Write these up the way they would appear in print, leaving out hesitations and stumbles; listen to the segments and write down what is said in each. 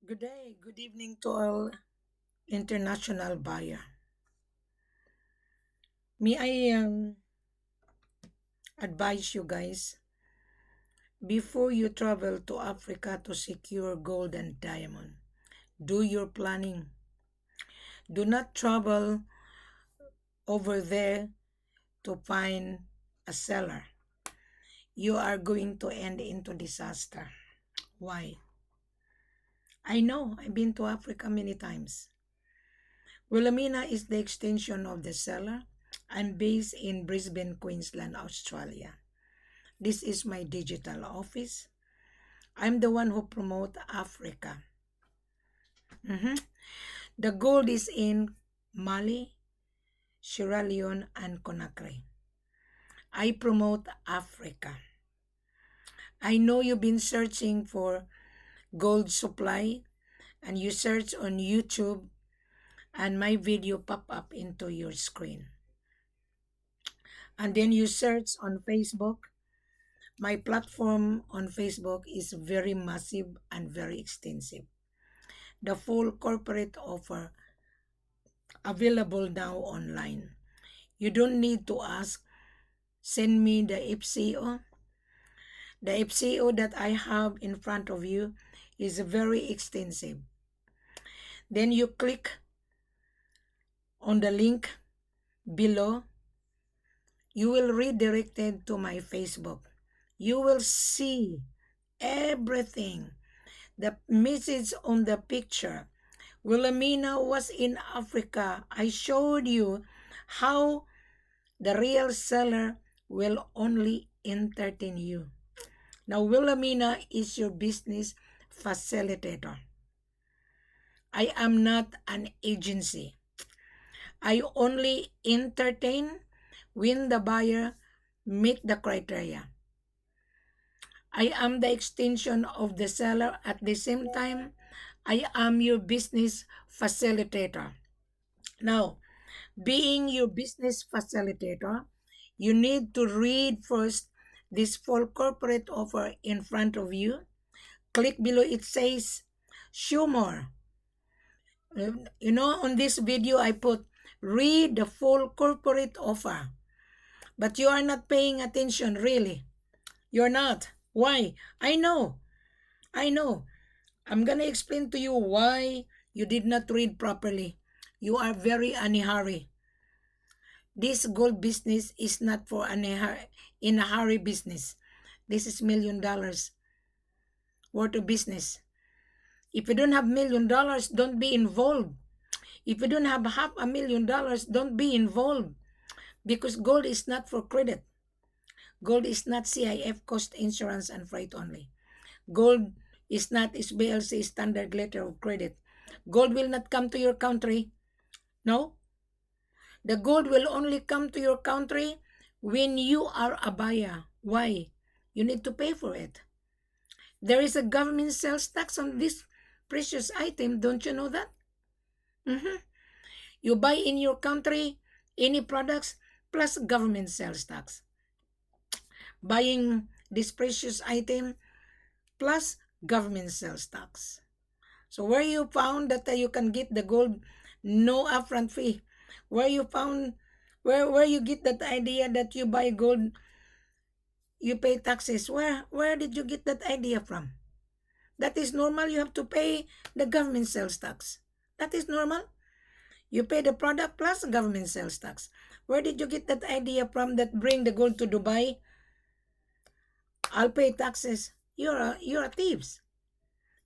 Good day, good evening to all international buyer. May I advise you guys before you travel to Africa to secure gold and diamond, do your planning. Do not travel over there to find a seller. You are going to end into disaster. Why? I know, I've been to Africa many times. Wilhelmina is the extension of the seller. I'm based in Brisbane, Queensland, Australia. This is my digital office. I'm the one who promote Africa. The gold is in Mali, Sierra Leone, and Conakry. I promote Africa. I know you've been searching for gold supply and you search on YouTube and my video pop up into your screen. And then you search on Facebook. My platform on Facebook is very massive and very extensive. The full corporate offer available now online. You don't need to ask, send me the FCO. The FCO that I have in front of you is very extensive. Then you click on the link below. You will redirected to my Facebook. You will see everything. The message on the picture. Wilhelmina was in Africa. I showed you how the real seller will only entertain you. Now, Wilhelmina is your business facilitator. I am not an agency. I only entertain when the buyer meet the criteria. I am the extension of the seller. At the same time, I am your business facilitator. Now, being your business facilitator, you need to read first this full corporate offer in front of you. Click below, it says, show more. On this video, I put, read the full corporate offer. But you are not paying attention, really. You're not. Why? I know. I'm going to explain to you why you did not read properly. You are very in a hurry. This gold business is not for in a hurry business. This is $1 million worth of business. If you don't have $1 million, don't be involved. If you don't have $500,000, don't be involved. Because gold is not for credit. Gold is not CIF, cost, insurance, and freight only. Gold is not SBLC, standard letter of credit. Gold will not come to your country. No. The gold will only come to your country when you are a buyer. Why? You need to pay for it. There is a government sales tax on this precious item. Don't you know that? You buy in your country any products plus government sales tax. Buying this precious item plus government sales tax. So where you found that you can get the gold, no upfront fee. Where you found, where you get that idea that you buy gold, you pay taxes. Where did you get that idea from? That is normal. You have to pay the government sales tax. That is normal. You pay the product plus government sales tax. Where did you get that idea from that bring the gold to Dubai? I'll pay taxes. You're a thieves.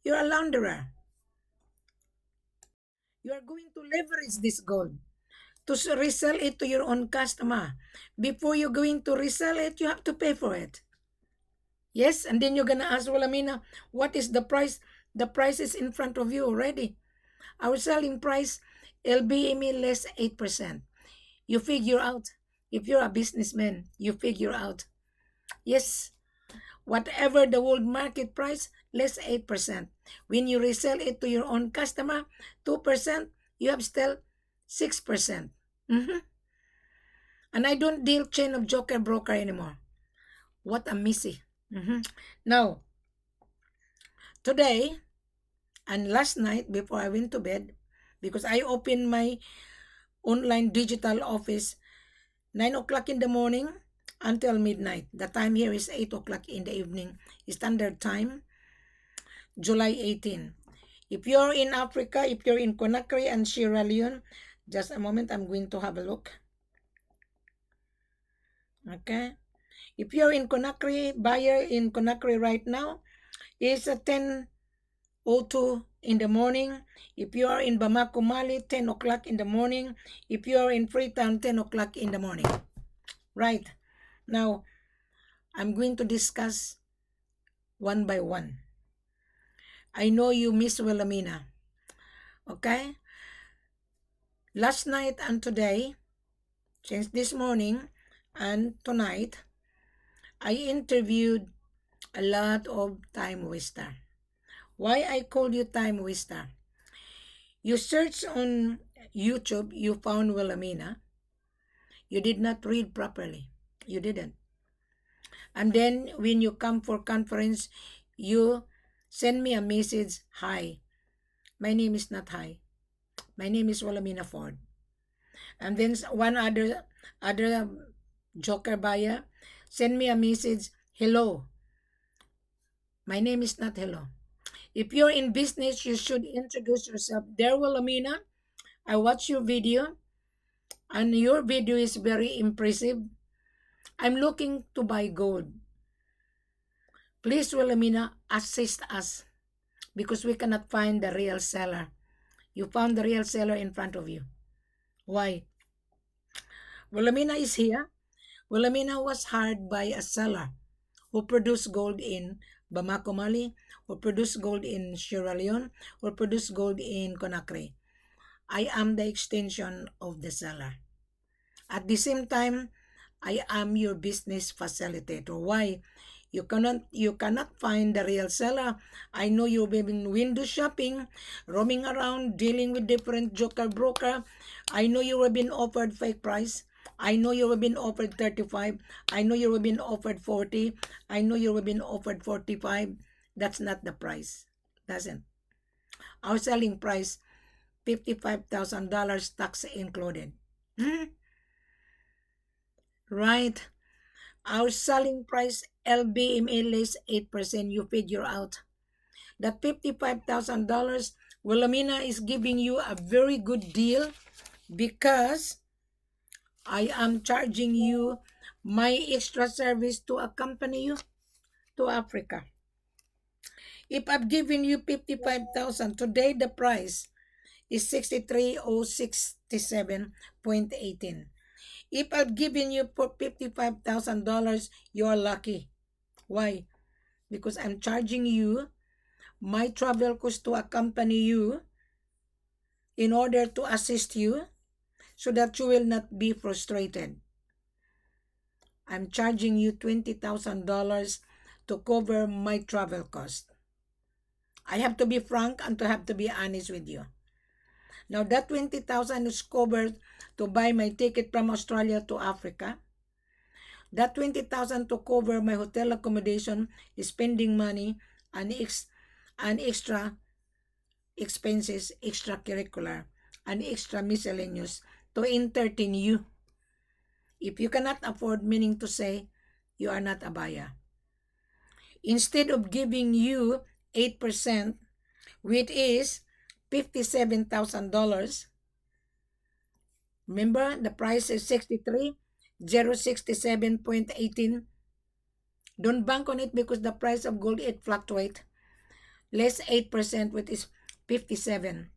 You're a launderer. You are going to leverage this gold to resell it to your own customer. Before you're going to resell it, you have to pay for it. Yes, and then you're going to ask, well, Amina, what is the price? The price is in front of you already. Our selling price, LBMA Less 8%. You figure out. If you're a businessman, you figure out. Yes, whatever the world market price, less 8%. When you resell it to your own customer, 2%, you have still 6%. And I don't deal chain of joker broker anymore. What a missy. Now, today, And last night, before I went to bed, because I opened my online digital office 9 o'clock in the morning until midnight. The time here is 8 o'clock in the evening, standard time, July 18. If you're in Africa, if you're in Conakry and Sierra Leone, just a moment, I'm going to have a look. Okay. If you're in Conakry, buyer in Conakry right now, is 10:02 in the morning. If you are in Bamako, Mali, 10 o'clock in the morning. If you are in Freetown, 10 o'clock in the morning. Right. Now, I'm going to discuss one by one. I know you miss Wilhelmina. Okay? Last night and today, since this morning and tonight, I interviewed a lot of time waster. Why I call you time waster? You search on YouTube, you found Wilhelmina. You did not read properly. You didn't. And then when you come for conference, you send me a message, hi. My name is not hi. My name is Wilhelmina Ford. And then one other joker buyer send me a message, hello. My name is not hello. If you're in business, you should introduce yourself. There, Wilhelmina, I watch your video, and your video is very impressive. I'm looking to buy gold. Please, Wilhelmina, assist us because we cannot find the real seller. You found the real seller in front of you. Why? Wilhelmina is here. Wilhelmina was hired by a seller who produced gold in Bamako, Mali, who produced gold in Sierra Leone, who produced gold in Conakry. I am the extension of the seller. At the same time, I am your business facilitator. Why? You cannot find the real seller. I know you've been window shopping, roaming around, dealing with different joker broker. I know you have been offered fake price. I know you have been offered 35. I know you have been offered 40. I know you have been offered 45. That's not the price. Doesn't. Our selling price, $55,000 tax included. Right. Our selling price, LBMA Less 8%. You figure out. That $55,000, Wilhelmina is giving you a very good deal because I am charging you my extra service to accompany you to Africa. If I've given you 55,000, today the price is 63,067.18. If I've given you for $55,000, you're lucky. Why? Because I'm charging you my travel cost to accompany you in order to assist you so that you will not be frustrated. I'm charging you $20,000 to cover my travel cost. I have to be frank and to have to be honest with you. Now that 20,000 is covered to buy my ticket from Australia to Africa. That 20,000 to cover my hotel accommodation, spending money, and extra expenses, extracurricular, and extra miscellaneous to entertain you. If you cannot afford, meaning to say, you are not a buyer. Instead of giving you 8%, which is $57,000, remember the price is 63,067.18. Don't bank on it because the price of gold, it fluctuates. Less 8%, which is 57.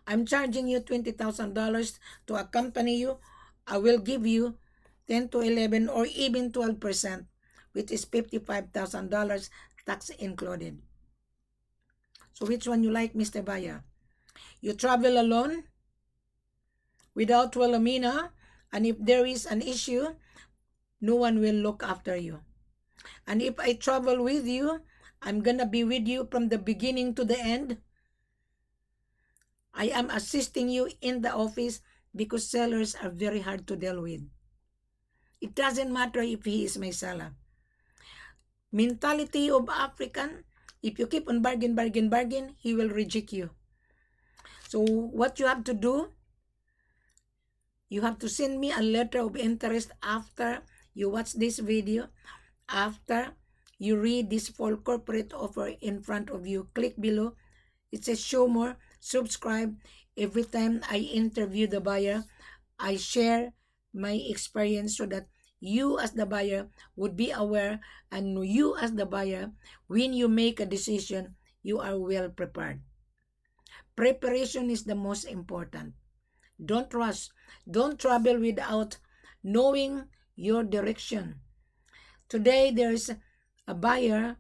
I'm charging you $20,000 to accompany you. I will give you 10 to 11 or even 12%, which is $55,000, tax included. So which one you like, Mr. Buyer? You travel alone without Wilhelmina, and if there is an issue, no one will look after you. And if I travel with you, I'm gonna be with you from the beginning to the end. I am assisting you in the office because sellers are very hard to deal with. It doesn't matter if he is my seller. Mentality of African, If you keep on bargain, he will reject you. So what you have to do, you have to send me a letter of interest after you watch this video, after you read this full corporate offer in front of you. Click below. It says show more, subscribe. Every time I interview the buyer, I share my experience so that you as the buyer would be aware, and you as the buyer, when you make a decision, you are well prepared. Preparation is the most important. Don't rush. Don't travel without knowing your direction. Today, there's a buyer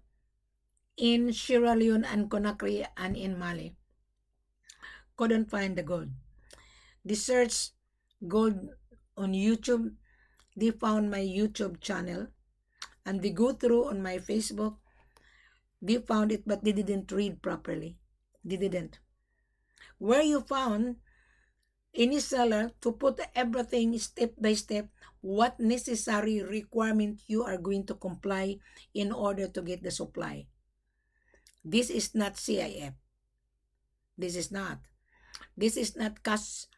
in Sierra Leone and Conakry and in Mali. Couldn't find the gold. They searched gold on YouTube. They found my YouTube channel. And they go through on my Facebook. They found it, but they didn't read properly. They didn't. Where you found any seller to put everything step by step, what necessary requirement you are going to comply in order to get the supply. This is not CIF. This is not. This is not cost.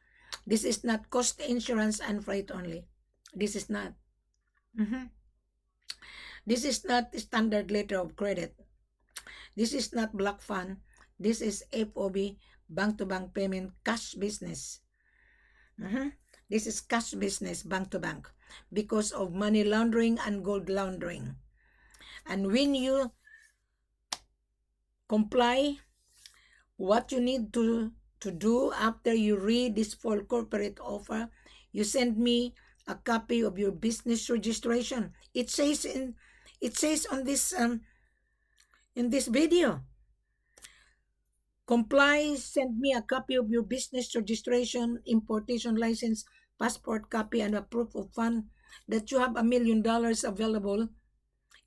This is not cost insurance and freight only. This is not. This is not standard letter of credit. This is not block fund. This is F.O.B, bank-to-bank payment, cash business. This is cash business, bank-to-bank, because of money laundering and gold laundering. And when you comply, what you need to do after you read this full corporate offer, you send me a copy of your business registration. It says on this in this video. Comply, send me a copy of your business registration, importation license, passport copy, and a proof of fund that you have $1 million available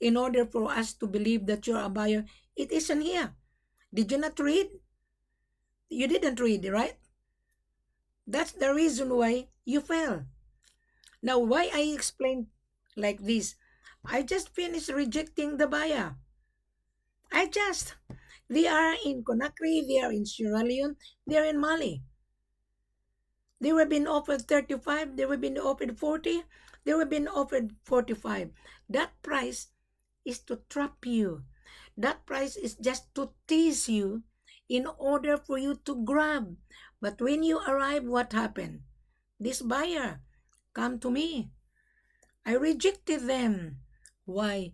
in order for us to believe that you're a buyer. It isn't here. Did you not read? You didn't read, right? That's the reason why you fail. Now, why I explain like this? I just finished rejecting the buyer. They are in Conakry, they are in Sierra Leone, they are in Mali. They were being offered 35, they were being offered 40, they were being offered 45. That price is to trap you. That price is just to tease you in order for you to grab. But when you arrive, what happened? This buyer come to me. I rejected them. Why?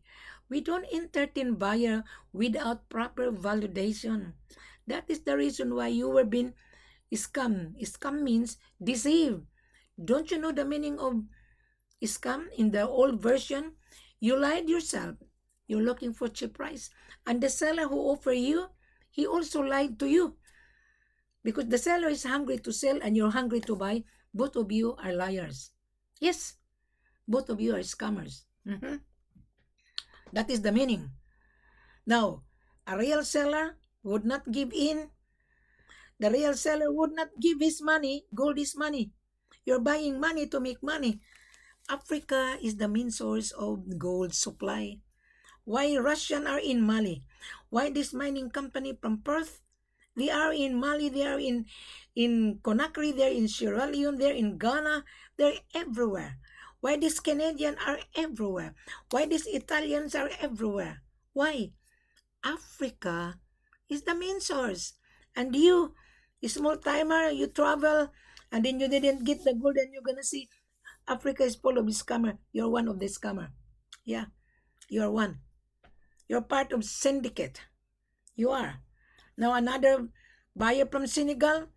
We don't entertain buyer without proper validation. That is the reason why you were being scam. Scam means deceive. Don't you know the meaning of scam? In the old version, you lied yourself. You're looking for cheap price. And the seller who offer you, he also lied to you. Because the seller is hungry to sell and you're hungry to buy. Both of you are liars. Yes, both of you are scammers. That is the meaning. Now, a real seller would not give in. The real seller would not give his money. Gold is money. You're buying money to make money. Africa is the main source of gold supply. Why Russians are in Mali? Why this mining company from Perth? They are in Mali, they are in Conakry, they're in Sierra Leone, they're in Ghana, they're everywhere. Why these Canadians are everywhere? Why these Italians are everywhere? Why? Africa is the main source. And you, small timer, you travel and then you didn't get the gold and you're gonna see Africa is full of scammer. You're one of the scammer. Yeah, you're one. You're part of syndicate. You are. Now another buyer from Senegal,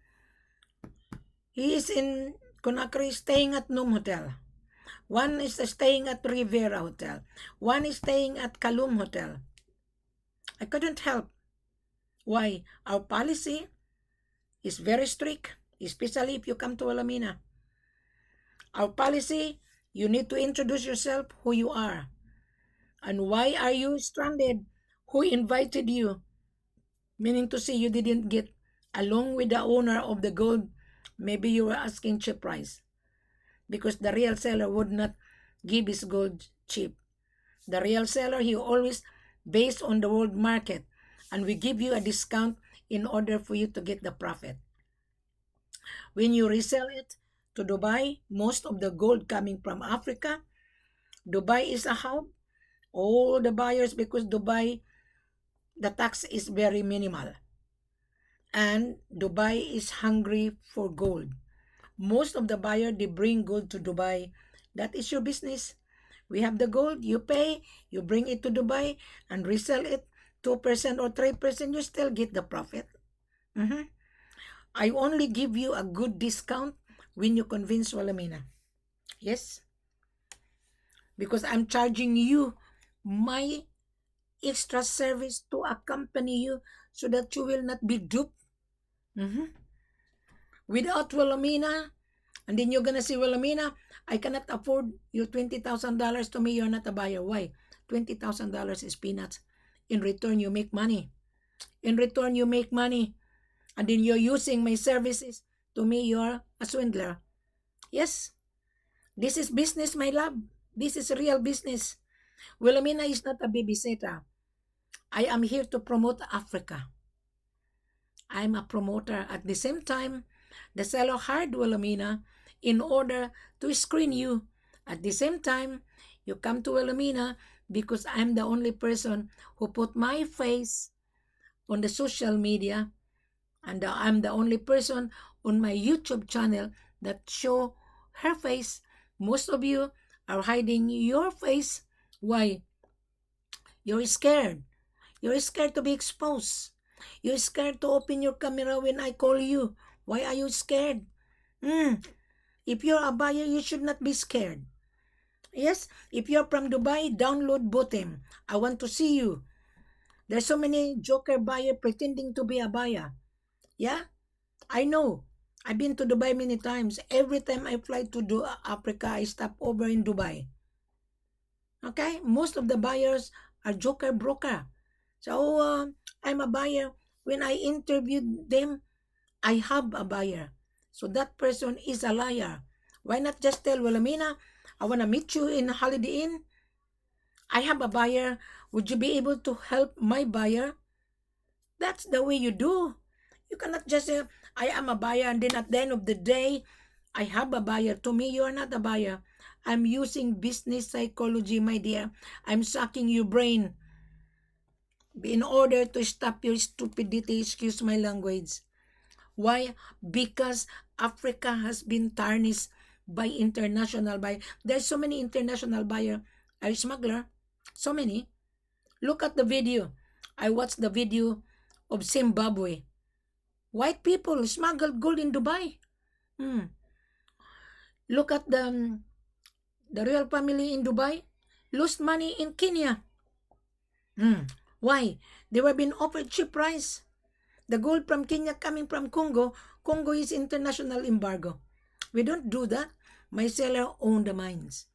he is in Conakry staying at Noom Hotel. One is staying at Riviera Hotel. One is staying at Kalum Hotel. I couldn't help. Why? Our policy is very strict, especially if you come to Alamina. Our policy, you need to introduce yourself, who you are. And why are you stranded? Who invited you? Meaning to say you didn't get along with the owner of the gold. Maybe you were asking cheap price. Because the real seller would not give his gold cheap. The real seller, he always based on the world market. and we give you a discount in order for you to get the profit. When you resell it to Dubai, most of the gold coming from Africa, Dubai is a hub. All the buyers, because Dubai, the tax is very minimal. And Dubai is hungry for gold. Most of the buyer, they bring gold to Dubai. That is your business. We have the gold, you pay, you bring it to Dubai and resell it 2% or 3%, you still get the profit. I only give you a good discount when you convince Wilhelmina. Yes? Because I'm charging you my extra service to accompany you so that you will not be duped. Without Wilhelmina, and then you're gonna say, Wilhelmina, I cannot afford your $20,000 to me. You're not a buyer. Why? $20,000 is peanuts. In return, you make money. In return, you make money. And then you're using my services. To me, you're a swindler. Yes. This is business, my love. This is real business. Wilhelmina is not a babysitter. I am here to promote Africa. I'm a promoter. At the same time, the seller hired Wilhelmina in order to screen you. At the same time, you come to Wilhelmina because I'm the only person who put my face on the social media, and I'm the only person on my YouTube channel that show her face. Most of you are hiding your face. Why? You're scared. You're scared to be exposed. You're scared to open your camera when I call you. Why are you scared? If you're a buyer, you should not be scared. Yes, if you're from Dubai, download Botem. I want to see you. There's so many joker buyer pretending to be a buyer. Yeah, I know. I've been to Dubai many times. Every time I fly to Africa, I stop over in Dubai. Okay, most of the buyers are joker broker. So I'm a buyer. When I interviewed them, I have a buyer. So that person is a liar. Why not just tell Wilhelmina, I want to meet you in Holiday Inn. I have a buyer. Would you be able to help my buyer? That's the way you do. You cannot just say, I am a buyer, and then at the end of the day, I have a buyer. To me, you are not a buyer. I'm using business psychology, my dear. I'm sucking your brain in order to stop your stupidity. Excuse my language. Why? Because Africa has been tarnished by international buyer. There's so many international buyer are smuggler. So many. Look at the video. I watched the video of Zimbabwe. White people smuggled gold in Dubai. Look at the royal family in Dubai. Lost money in Kenya. Why? They were being offered cheap price. The gold from Kenya coming from Congo. Congo is international embargo. We don't do that. My seller owned the mines.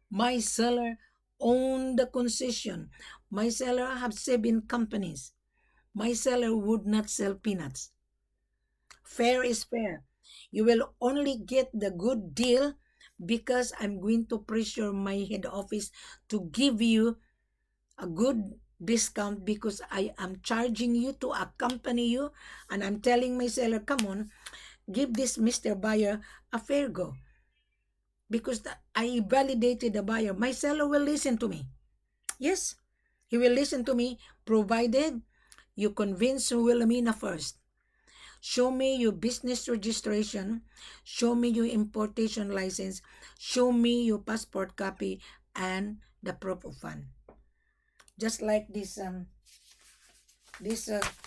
My seller owned the concession. My seller have 7 companies. My seller would not sell peanuts. Fair is fair. You will only get the good deal because I'm going to pressure my head office to give you a good discount because I am charging you to accompany you, and I'm telling my seller, come on, give this Mr. Buyer a fair go. Because I validated the buyer. My seller will listen to me. Yes, he will listen to me provided you convince Wilhelmina first. Show me your business registration. Show me your importation license. Show me your passport copy and the proof of fund. Just like this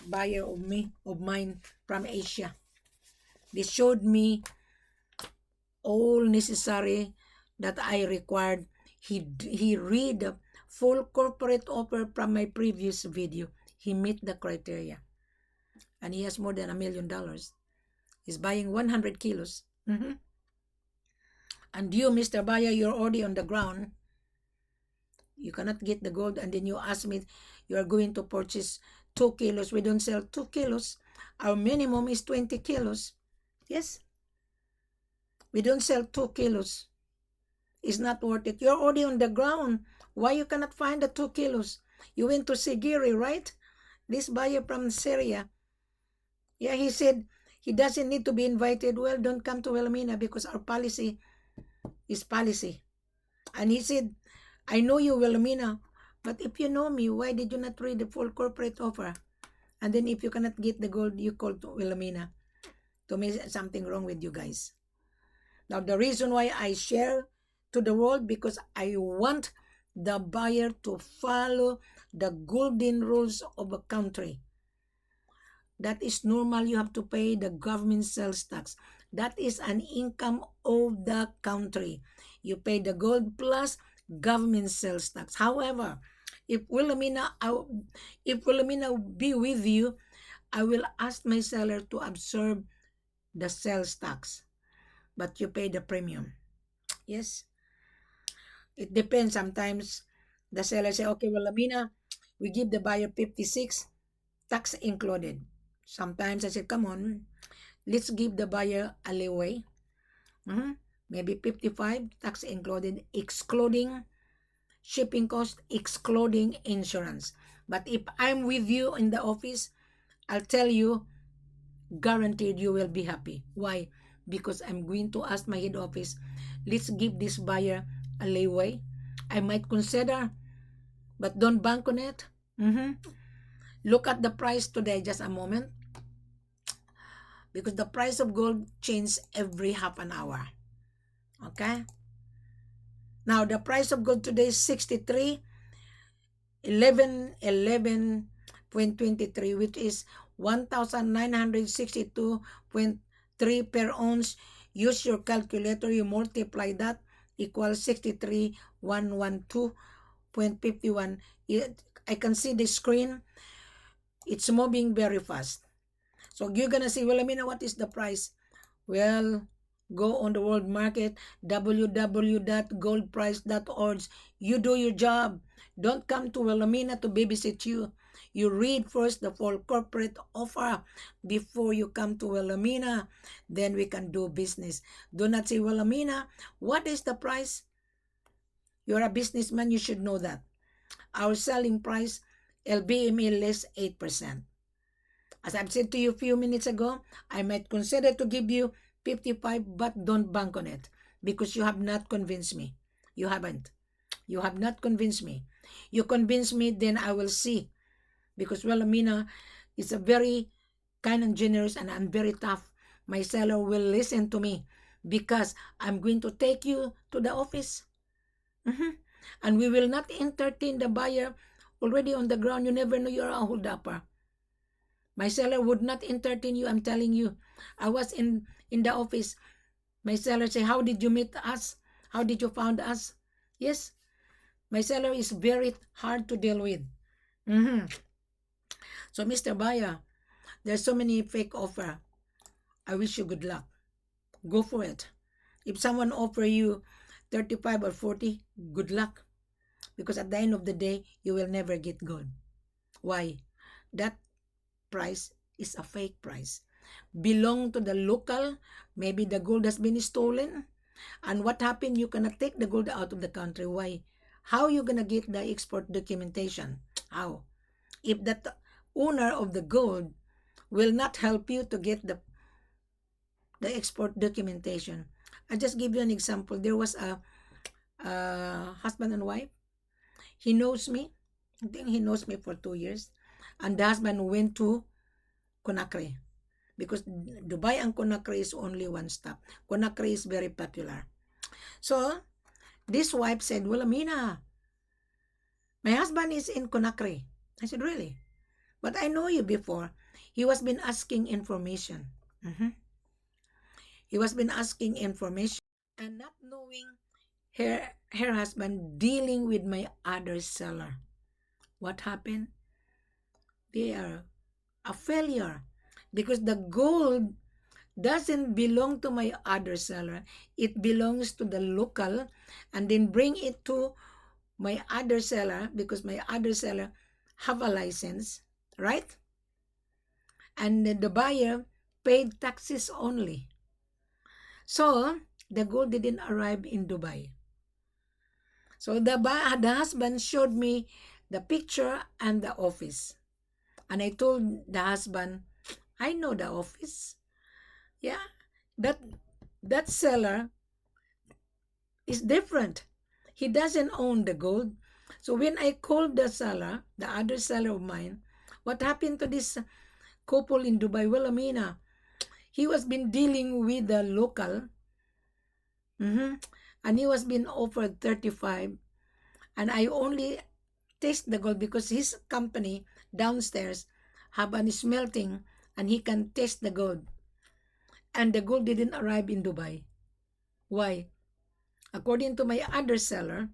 buyer of mine from Asia. They showed me all necessary that I required. He read the full corporate offer from my previous video. He met the criteria. And he has more than $1 million. He's buying 100 kilos. And you, Mr. Buyer, you're already on the ground. You cannot get the gold, and then you ask me, you are going to purchase 2 kilos. We don't sell 2 kilos. Our minimum is 20 kilos. Yes. We don't sell 2 kilos. It's not worth it. You're already on the ground. Why you cannot find the 2 kilos? You went to Sigiri, right? This buyer from Syria, yeah, he said he doesn't need to be invited. Well, don't come to Wilhelmina because our policy is policy. And he said, I know you, Wilhelmina, but if you know me, why did you not read the full corporate offer? And then if you cannot get the gold, you call to Wilhelmina. To me, something wrong with you guys. Now, the reason why I share to the world, because I want the buyer to follow the golden rules of a country. That is normal. You have to pay the government sales tax. That is an income of the country. You pay the gold plus government sales tax. However, if Wilhelmina be with you, I will ask my seller to absorb the sales tax, but you pay the premium. Yes, it depends. Sometimes the seller say, okay, Wilhelmina, we give the buyer 56, tax included. Sometimes I say, come on, let's give the buyer a leeway. Maybe 55, tax included, excluding shipping cost, excluding insurance. But if I'm with you in the office, I'll tell you, guaranteed you will be happy. Why? Because I'm going to ask my head office, let's give this buyer a leeway. I might consider, but don't bank on it. Look at the price today, just a moment. Because the price of gold changes every half an hour. Okay? Now, the price of gold today is 11.23, which is 1,962.3 per ounce. Use your calculator, you multiply that, equals 63,112.51. I can see the screen. It's moving very fast. So you're gonna say, well, I mean, what is the price? Well, go on the world market, www.goldprice.org. You do your job. Don't come to Wilhelmina to babysit you. You read first the full corporate offer before you come to Wilhelmina. Then we can do business. Do not say, Wilhelmina, what is the price? You're a businessman, you should know that. Our selling price, LBMA Less 8%. As I've said to you a few minutes ago, I might consider to give you 55, but don't bank on it because you have not convinced me. You haven't. You have not convinced me. You convince me, then I will see. Because Wilhelmina is a very kind and generous, and I'm very tough. My seller will listen to me because I'm going to take you to the office. And we will not entertain the buyer already on the ground. You never know you're a hold-upper. My seller would not entertain you, I'm telling you. I was in the office. My seller say, how did you meet us? How did you found us? Yes, my seller is very hard to deal with. So, Mr. Buyer, there's so many fake offer. I wish you good luck. Go for it. If someone offer you 35 or 40, good luck. Because at the end of the day, you will never get gold. Why? That price is a fake price. Belong to the local, maybe the gold has been stolen. And what happened? You cannot take the gold out of the country. Why? How you gonna get the export documentation? How? If that owner of the gold will not help you to get the export documentation. I just give you an example. There was a husband and wife. He knows me. I think he knows me for 2 years. And the husband went to Conakry. Because Dubai and Conakry is only one stop. Conakry is very popular. So, this wife said, well, Amina, my husband is in Conakry. I said, really? But I know you before. He was been asking information. He was been asking information and not knowing her husband dealing with my other seller. What happened? They are a failure because the gold doesn't belong to my other seller. It belongs to the local, and then bring it to my other seller because my other seller have a license, right? And the buyer paid taxes only. So, the gold didn't arrive in Dubai. So, the husband showed me the picture and the office. And I told the husband, I know the office. Yeah, that that seller is different. He doesn't own the gold. So when I called the seller, the other seller of mine, what happened to this couple in Dubai? Well, Amina, he was been dealing with the local, and he was been offered 35, and I only taste the gold because his company downstairs have an smelting, and he can taste the gold. And the gold didn't arrive in Dubai. Why? According to my other seller,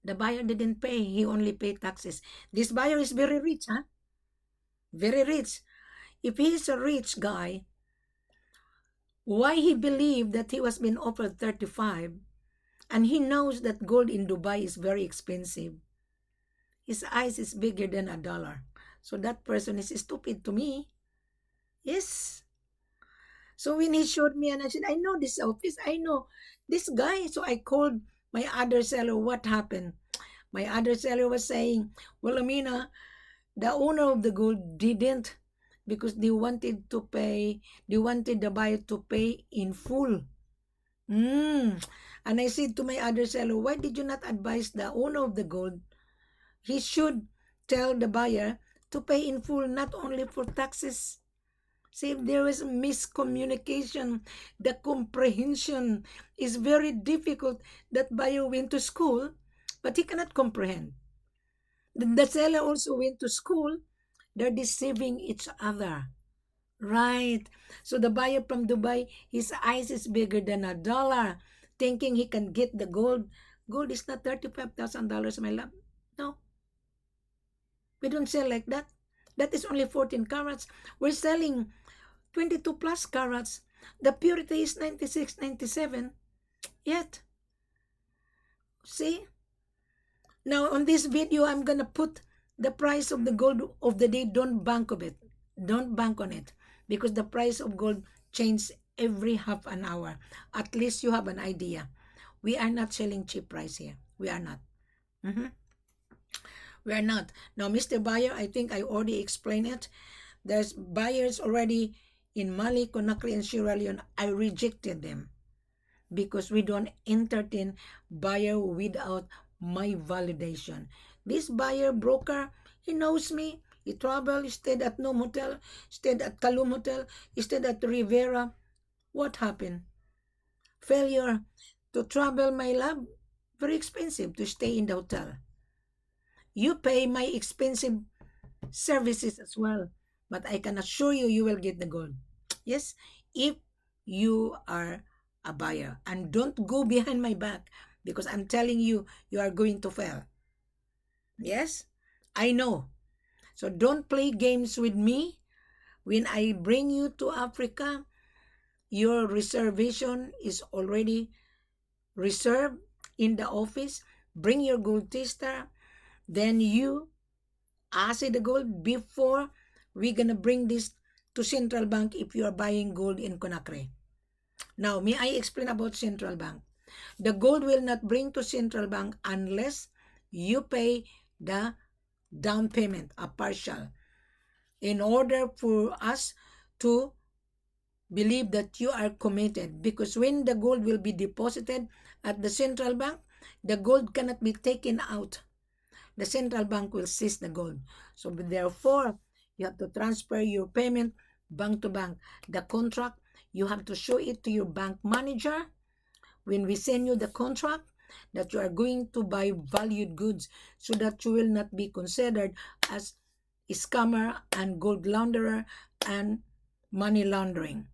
the buyer didn't pay. He only paid taxes. This buyer is very rich, huh? Very rich. If he's a rich guy, why he believed that he was being offered 35, and he knows that gold in Dubai is very expensive. His eyes is bigger than a dollar. So that person is stupid to me. Yes. So when he showed me, and I said, I know this office, I know this guy. So I called my other seller, what happened? My other seller was saying, well, Amina, the owner of the gold didn't, because they wanted the buyer to pay in full. And I said to my other seller, why did you not advise the owner of the gold? He should tell the buyer to pay in full, not only for taxes. See, if there is miscommunication, the comprehension is very difficult. That buyer went to school, but he cannot comprehend. The seller also went to school. They're deceiving each other. Right. So the buyer from Dubai, his eyes is bigger than a dollar, thinking he can get the gold. Gold is not $35,000, my love. No, we don't sell like that. That is only 14 carats. We're selling 22 plus carats. The purity is 96, 97. Yet, see? Now, on this video, I'm going to put the price of the gold of the day. Don't bank of it. Don't bank on it. Because the price of gold changes every half an hour. At least you have an idea. We are not selling cheap price here. We are not. We are not. Now, Mr. Buyer, I think I already explained it. There's buyers already in Mali, Conakry, and Sierra Leone. I rejected them because we don't entertain buyer without my validation. This buyer broker, he knows me. He traveled, he stayed at Nom Hotel, stayed at Kalum Hotel, he stayed at Rivera. What happened? Failure to travel, my love. Very expensive to stay in the hotel. You pay my expensive services as well. But I can assure you, you will get the gold. Yes, if you are a buyer. And don't go behind my back, because I'm telling you, you are going to fail. Yes, I know. So don't play games with me. When I bring you to Africa, your reservation is already reserved in the office. Bring your gold taster. Then you assay the gold before we're going to bring this to Central Bank if you are buying gold in Conakry. Now, may I explain about Central Bank? The gold will not bring to Central Bank unless you pay the down payment, a partial, in order for us to believe that you are committed. Because when the gold will be deposited at the Central Bank, the gold cannot be taken out. The Central Bank will seize the gold. So therefore, you have to transfer your payment bank to bank. The contract, you have to show it to your bank manager when we send you the contract that you are going to buy valued goods, so that you will not be considered as a scammer and gold launderer and money laundering.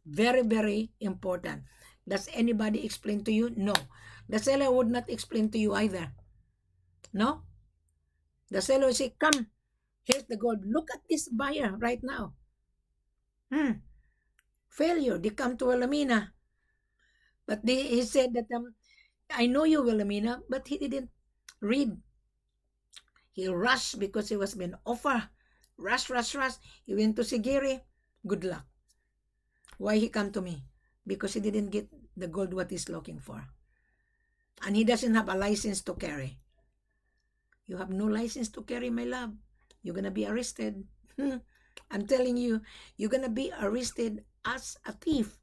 Very, very important. Does anybody explain to you? No. The seller would not explain to you either. No? The seller say, come, here's the gold. Look at this buyer right now. Failure. They come to Wilhelmina. But he said that, I know you, Wilhelmina, but he didn't read. He rushed because he was being offered. Rush. He went to Sigiri. Good luck. Why he come to me? Because he didn't get the gold what he's looking for. And he doesn't have a license to carry. You have no license to carry, my love. you're gonna be arrested. I'm telling you, you're gonna be arrested as a thief.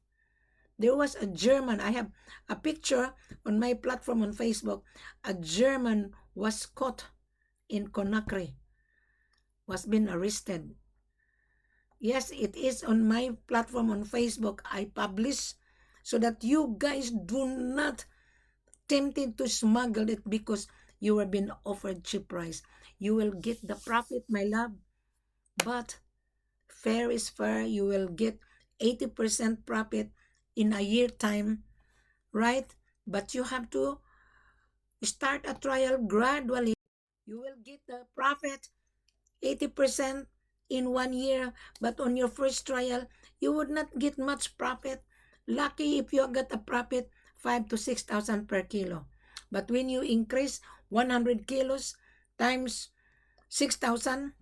There was a German, I have a picture on my platform on Facebook. A German was caught in Conakry, was been arrested. Yes, it is on my platform on Facebook. I publish so that you guys do not tempted to smuggle it because you were being offered cheap price. You will get the profit, my love, but fair is fair. You will get 80% profit in a year time, right? But you have to start a trial gradually. You will get the profit 80% in 1 year, but on your first trial, you would not get much profit. Lucky if you got a profit 5 to 6,000 per kilo. But when you increase 100 kilos times 6,000,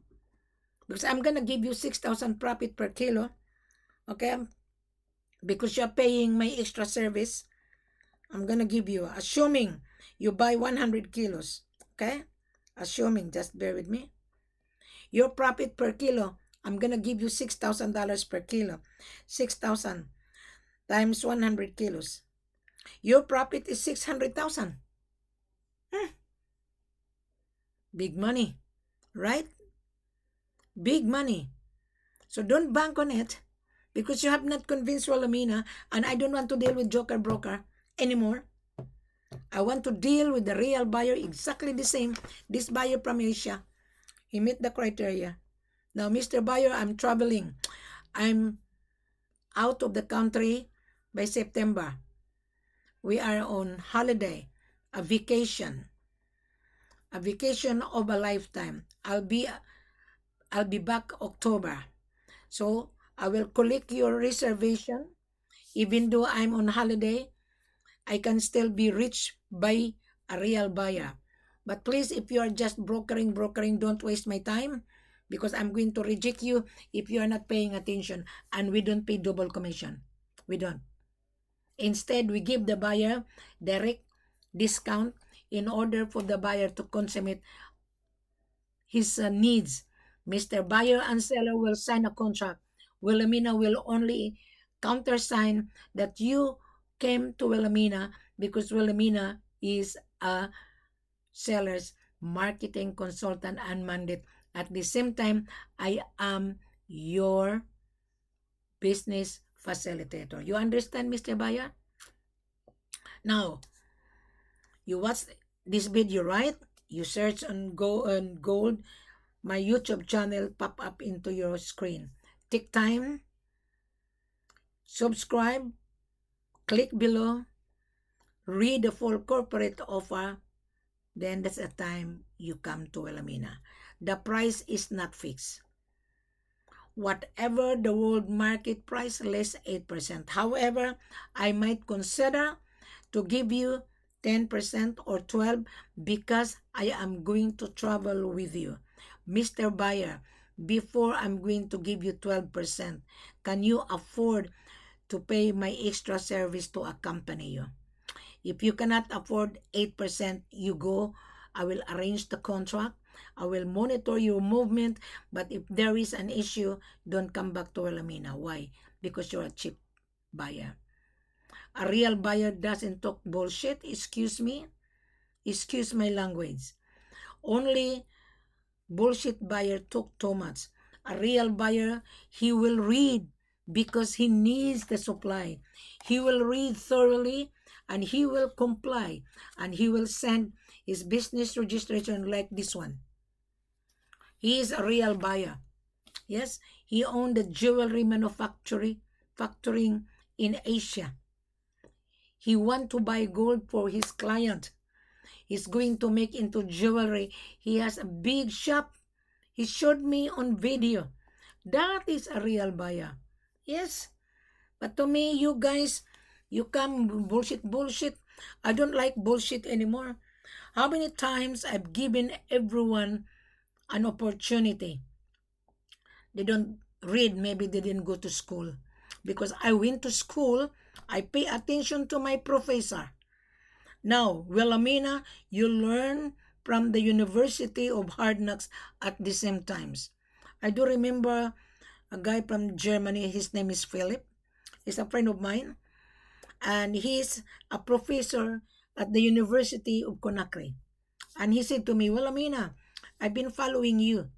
because I'm gonna give you 6,000 profit per kilo, okay? Because you're paying my extra service, I'm gonna give you, assuming you buy 100 kilos, okay? Assuming, just bear with me. Your profit per kilo, I'm gonna give you $6,000 per kilo. 6,000 times 100 kilos. Your profit is 600,000. Big money, right? Big money. So don't bank on it because you have not convinced Wilhelmina, and I don't want to deal with joker broker anymore. I want to deal with the real buyer, exactly the same. This buyer from Asia, he met the criteria. Now, Mr. Buyer, I'm traveling. I'm out of the country by September. We are on holiday, a vacation of a lifetime. I'll be back October. So I will collect your reservation. Even though I'm on holiday, I can still be reached by a real buyer. But please, if you are just brokering, don't waste my time because I'm going to reject you if you are not paying attention. And we don't pay double commission. We don't. Instead, we give the buyer direct discount in order for the buyer to consummate his needs. Mr. Buyer and seller will sign a contract. Wilhelmina will only countersign that you came to Wilhelmina because Wilhelmina is a seller's marketing consultant and mandate. At the same time, I am your business facilitator. You understand, Mr. Buyer? Now, you watch this video, right? You search on gold, my YouTube channel pop up into your screen. Take time, subscribe, click below, read the full corporate offer, then that's the time you come to Wilhelmina. The price is not fixed. Whatever the world market price, less 8%. However, I might consider to give you 10% or 12% because I am going to travel with you. Mr. Buyer, before I'm going to give you 12%, can you afford to pay my extra service to accompany you? If you cannot afford 8%, you go. I will arrange the contract. I will monitor your movement. But if there is an issue, don't come back to Wilhelmina. Why? Because you're a cheap buyer. A real buyer doesn't talk bullshit. Excuse me. Excuse my language. Only bullshit buyer talk too much. A real buyer, he will read because he needs the supply. He will read thoroughly and he will comply and he will send his business registration like this one. He is a real buyer. Yes, he owned the jewelry factoring in Asia. He want to buy gold for his client. He's going to make into jewelry. He has a big shop. He showed me on video. That is a real buyer. Yes. But to me, you guys, you come bullshit. I don't like bullshit anymore. How many times I've given everyone an opportunity? They don't read. Maybe they didn't go to school. Because I went to school, I pay attention to my professor. Now, Wilhelmina, you learn from the University of Hard Knocks at the same times. I do remember a guy from Germany. His name is Philip. He's a friend of mine, and he's a professor at the University of Conakry. And he said to me, "Well, Amina, I've been following you.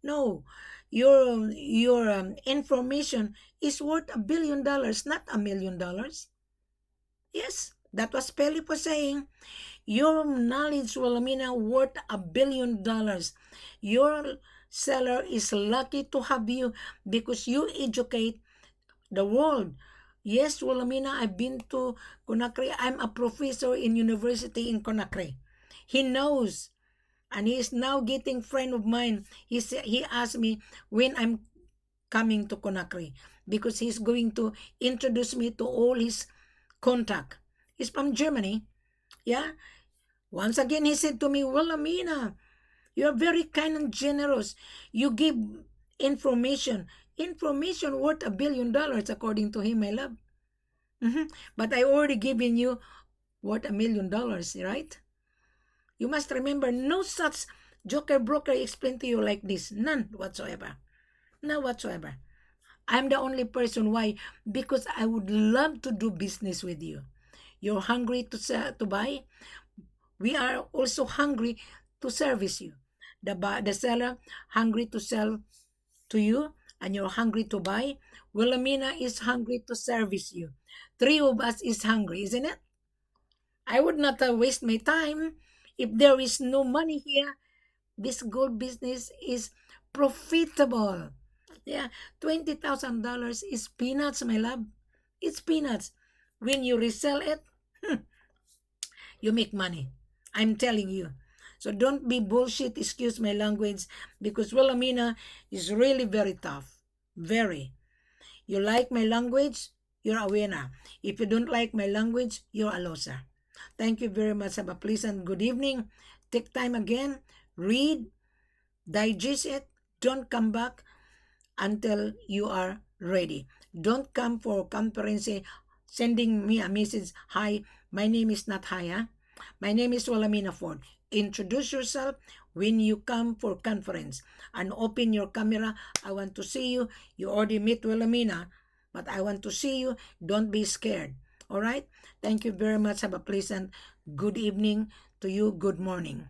No, your information is worth $1 billion, not $1 million." Yes, that was Philip was saying. Your knowledge, Wilhelmina, worth $1 billion. Your seller is lucky to have you because you educate the world. Yes, Wilhelmina, I've been to Conakry. I'm a professor in university in Conakry. He knows, and he is now getting friend of mine. He asked me when I'm coming to Conakry because he's going to introduce me to all his contact. He's from Germany. Yeah. Once again, he said to me, "Well, Amina, you're very kind and generous. You give information. Information worth $1 billion, according to him, my love. But I already given you worth $1 million, right? You must remember, no such joker broker explain to you like this. None whatsoever. None whatsoever. I'm the only person. Why? Because I would love to do business with you. You're hungry to sell, to buy. We are also hungry to service you. The seller hungry to sell to you, and you're hungry to buy. Wilhelmina is hungry to service you. Three of us is hungry, isn't it? I would not waste my time if there is no money here. This gold business is profitable. Yeah, $20,000 is peanuts, my love. It's peanuts. When you resell it, you make money. I'm telling you. So don't be bullshit, excuse my language, because Wilhelmina is really very tough. Very. You like my language, you're a winner. If you don't like my language, you're a loser. Thank you very much. Have a pleasant good evening. Take time again. Read, digest it. Don't come back until you are ready. Don't come for conference sending me a message. Hi, my name is not Hi, huh? My name is Wilhelmina Ford. Introduce yourself when you come for conference and open your camera. I want to see you. You already met Wilhelmina, but I want to see you. Don't be scared. All right? Thank you very much. Have a pleasant good evening to you. Good morning.